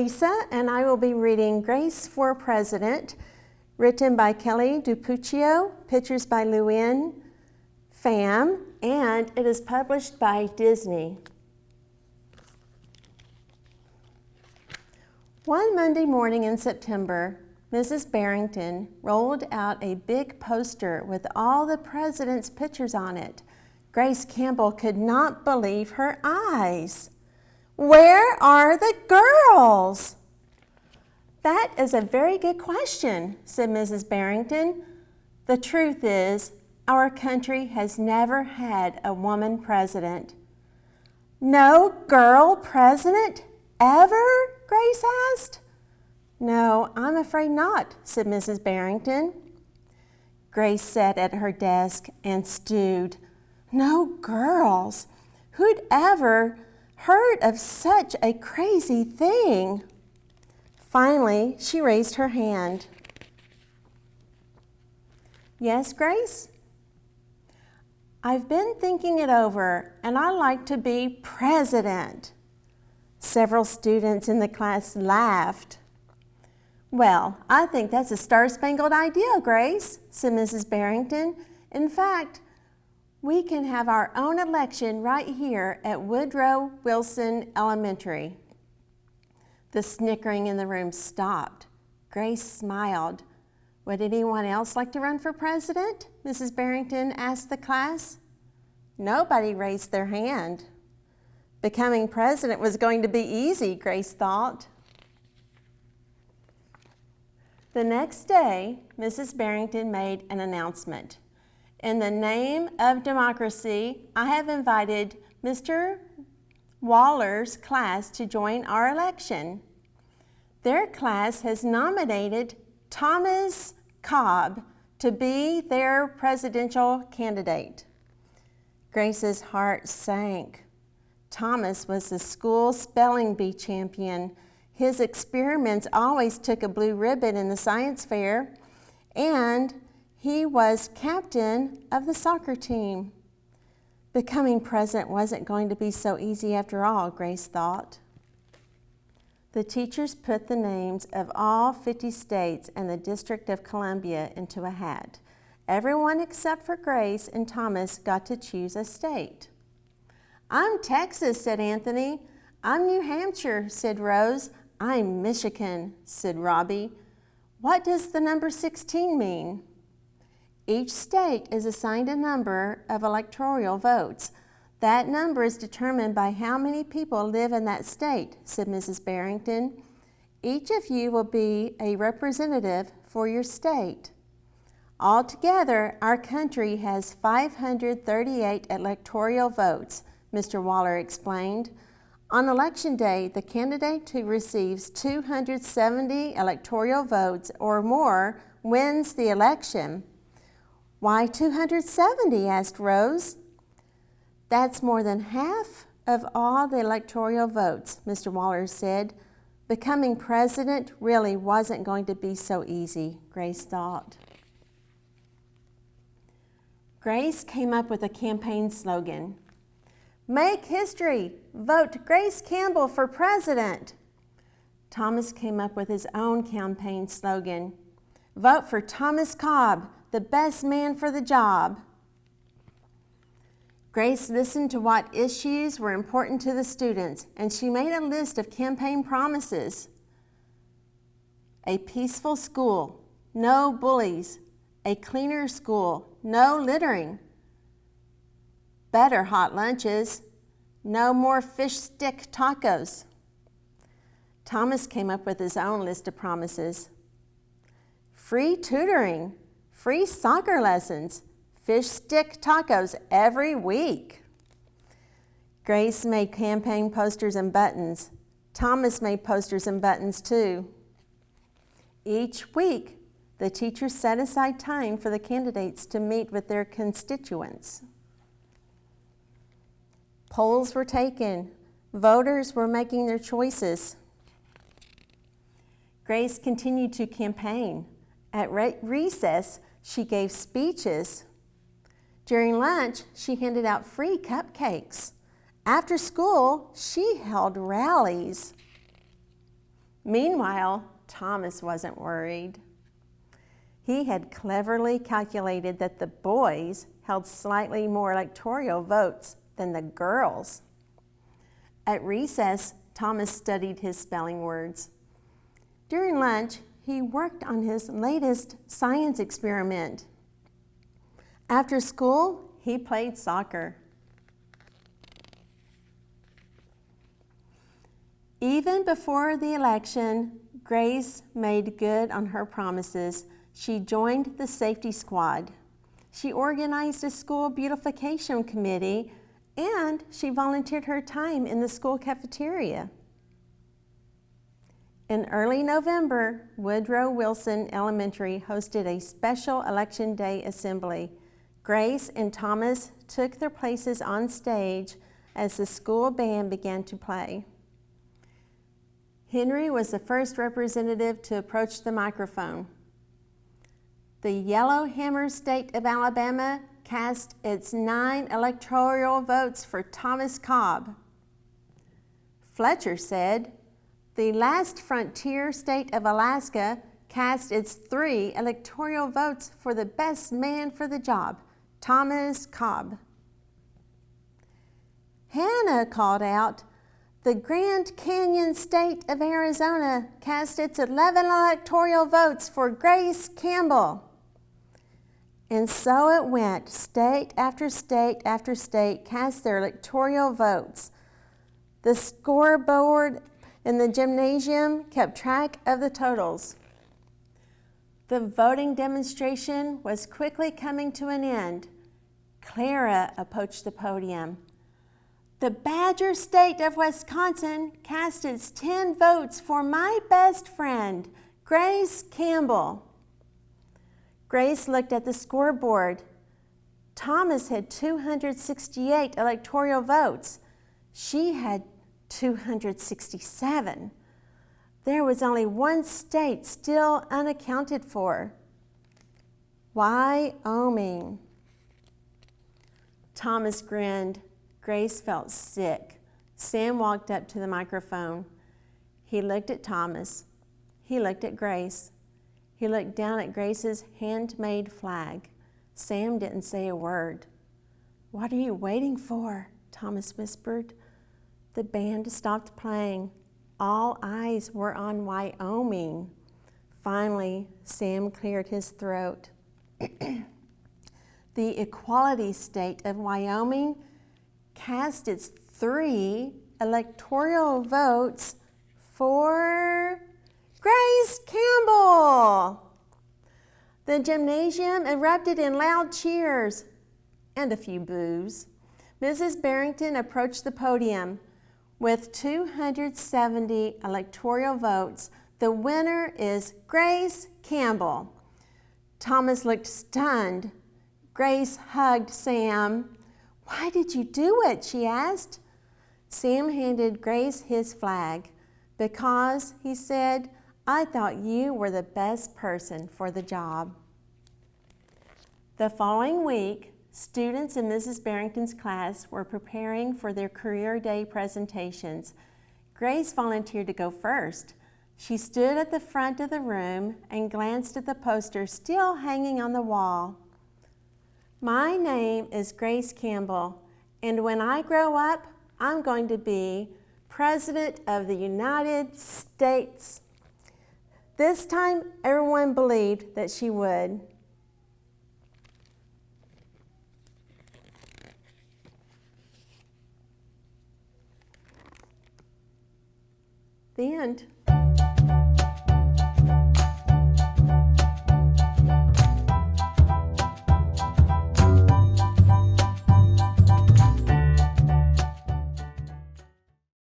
Lisa, and I will be reading Grace for President, written by Kelly DiPuccio, pictures by Luann Pham, and it is published by Disney. One Monday morning in September, Mrs. Barrington rolled out a big poster with all the president's pictures on it. Grace Campbell could not believe her eyes. Where are the girls? That is a very good question, said Mrs. Barrington. The truth is, our country has never had a woman president. No girl president? Ever? Grace asked. No, I'm afraid not, said Mrs. Barrington. Grace sat at her desk and stewed. No girls? Who'd ever heard of such a crazy thing? Finally, she raised her hand. Yes, Grace? I've been thinking it over, and I'd like to be president. Several students in the class laughed. Well, I think that's a star-spangled idea, Grace, said Mrs. Barrington. In fact, we can have our own election right here at Woodrow Wilson Elementary. The snickering in the room stopped. Grace smiled. Would anyone else like to run for president? Mrs. Barrington asked the class. Nobody raised their hand. Becoming president was going to be easy, Grace thought. The next day, Mrs. Barrington made an announcement. In the name of democracy, I have invited Mr. Waller's class to join our election. Their class has nominated Thomas Cobb to be their presidential candidate. Grace's heart sank. Thomas was the school spelling bee champion. His experiments always took a blue ribbon in the science fair, and he was captain of the soccer team. Becoming president wasn't going to be so easy after all, Grace thought. The teachers put the names of all 50 states and the District of Columbia into a hat. Everyone except for Grace and Thomas got to choose a state. I'm Texas, said Anthony. I'm New Hampshire, said Rose. I'm Michigan, said Robbie. What does the number 16 mean? Each state is assigned a number of electoral votes. That number is determined by how many people live in that state, said Mrs. Barrington. Each of you will be a representative for your state. Altogether, our country has 538 electoral votes, Mr. Waller explained. On election day, the candidate who receives 270 electoral votes or more wins the election. Why 270? Asked Rose. That's more than half of all the electoral votes, Mr. Waller said. Becoming president really wasn't going to be so easy, Grace thought. Grace came up with a campaign slogan. Make history, vote Grace Campbell for president. Thomas came up with his own campaign slogan. Vote for Thomas Cobb, the best man for the job. Grace listened to what issues were important to the students, and she made a list of campaign promises. A peaceful school, no bullies. A cleaner school, no littering. Better hot lunches, no more fish stick tacos. Thomas came up with his own list of promises. Free tutoring, free soccer lessons, fish stick tacos every week. Grace made campaign posters and buttons. Thomas made posters and buttons too. Each week, the teachers set aside time for the candidates to meet with their constituents. Polls were taken. Voters were making their choices. Grace continued to campaign. At recess, she gave speeches. During lunch, she handed out free cupcakes. After school, she held rallies. Meanwhile, Thomas wasn't worried. He had cleverly calculated that the boys held slightly more electoral votes than the girls. At recess, Thomas studied his spelling words. During lunch, he worked on his latest science experiment. After school, he played soccer. Even before the election, Grace made good on her promises. She joined the safety squad. She organized a school beautification committee, and she volunteered her time in the school cafeteria. In early November, Woodrow Wilson Elementary hosted a special Election Day assembly. Grace and Thomas took their places on stage as the school band began to play. Henry was the first representative to approach the microphone. The Yellowhammer State of Alabama cast its 9 electoral votes for Thomas Cobb. Fletcher said, the last frontier state of Alaska cast its 3 electoral votes for the best man for the job, Thomas Cobb. Hannah called out, the Grand Canyon state of Arizona cast its 11 electoral votes for Grace Campbell. And so it went. State after state after state cast their electoral votes. The scoreboard in the gymnasium kept track of the totals. The voting demonstration was quickly coming to an end. Clara approached the podium. The Badger State of Wisconsin cast its 10 votes for my best friend, Grace Campbell. Grace looked at the scoreboard. Thomas had 268 electoral votes. She had 267. There was only one state still unaccounted for. Wyoming. Thomas grinned. Grace felt sick. Sam walked up to the microphone. He looked at Thomas. He looked at Grace. He looked down at Grace's handmade flag. Sam didn't say a word. What are you waiting for? Thomas whispered. The band stopped playing. All eyes were on Wyoming. Finally, Sam cleared his throat. The equality state of Wyoming cast its 3 electoral votes for Grace Campbell. The gymnasium erupted in loud cheers and a few boos. Mrs. Barrington approached the podium. With 270 electoral votes, the winner is Grace Campbell. Thomas looked stunned. Grace hugged Sam. Why did you do it? She asked. Sam handed Grace his flag. Because, he said, I thought you were the best person for the job. The following week, students in Mrs. Barrington's class were preparing for their career day presentations. Grace volunteered to go first. She stood at the front of the room and glanced at the poster still hanging on the wall. My name is Grace Campbell, and when I grow up, I'm going to be President of the United States. This time, everyone believed that she would. The end.